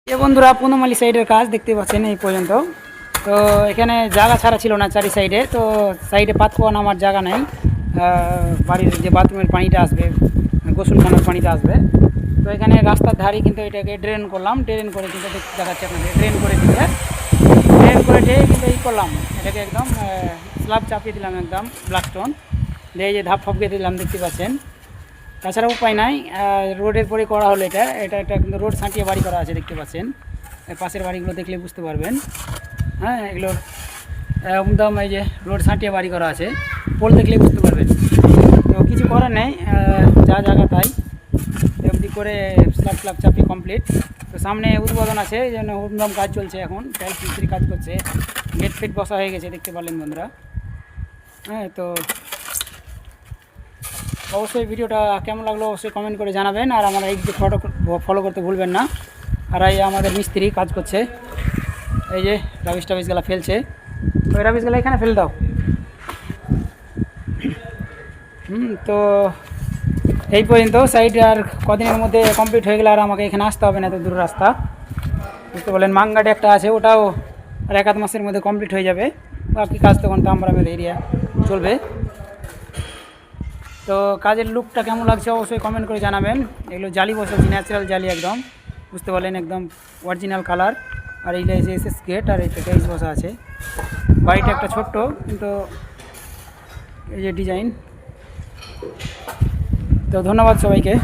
এ বন্ধুরা পুনমালি সাইডের কাজ দেখতে পাচ্ছেন এই পর্যন্ত। তো এখানে জায়গা ছাড়া ছিল না চারি সাইডে, তো সাইডে পাতকুয়া নামার জায়গা নেই। বাড়ির যে বাথরুমের পানিটা আসবে, গোসলখানার পানিটা আসবে, তো এখানে রাস্তার ধারে কিন্তু এটাকে ড্রেন করলাম। ড্রেন করে কিন্তু দেখাচ্ছে আপনাদের, ড্রেন করে দিয়ে কিন্তু এই করলাম, এটাকে একদম স্ল্যাব চাপিয়ে দিলাম, একদম ব্লাকস্টোন দিয়ে যে ধাপ ফাপ দিয়ে দিলাম দেখতে পাচ্ছেন। তাছাড়া উপায় নাই, রোডের পরে করা হলো। এটা এটা একটা কিন্তু রোড ছাঁটিয়ে বাড়ি করা আছে দেখতে পাচ্ছেন। পাশের বাড়িগুলো দেখলে বুঝতে পারবেন। হ্যাঁ, এগুলোর একদম এই যে রোড ছাঁটিয়ে বাড়ি করা আছে, পোল দেখলে বুঝতে পারবেন। তো কিছু করার নেই, যা জায়গা তাই এমনি করে স্ল্যাব স্ল্যাব চাপিয়ে কমপ্লিট। তো সামনে উদ্বোধন আছে, এই জন্য হুমদম কাজ চলছে, এখন টাইলস মিস্ত্রি কাজ করছে, গেট ফেট বসা হয়ে গেছে দেখতে পারলেন বন্ধুরা। হ্যাঁ, তো অবশ্যই ভিডিওটা কেমন লাগলো অবশ্যই কমেন্ট করে জানাবেন, আর আমার এই যে ফলো করতে ভুলবেন না। আর এই আমাদের মিস্ত্রি কাজ করছে, এই যে রাবিশ টাবিশগুলো ফেলছে, ওই রাবিশগুলো এখানে ফেলে দাও। তো এই পর্যন্ত সাইড, আর কদিনের মধ্যে কমপ্লিট হয়ে গেলে আর আমাকে এখানে আসতে হবে না, এত দূর রাস্তা বুঝতে বলেন। মাঙ্গাটে একটা আছে, ওটাও আর 1-1 মাসের মধ্যে কমপ্লিট হয়ে যাবে। বাকি কাজ তখন তামরামের এরিয়া চলবে। তো কাজের লুকটা কেমন লাগছে অবশ্যই কমেন্ট করে জানাবেন। এগুলো জালি বসেছি, ন্যাচারাল জালি একদম বুঝতে পারলেন, একদম অরিজিনাল কালার। আর এইটা এসএস গেট, আর এইটা টাইলস বসা আছে। বাড়িটা একটা ছোট্ট, কিন্তু এই যে ডিজাইন। তো ধন্যবাদ সবাইকে।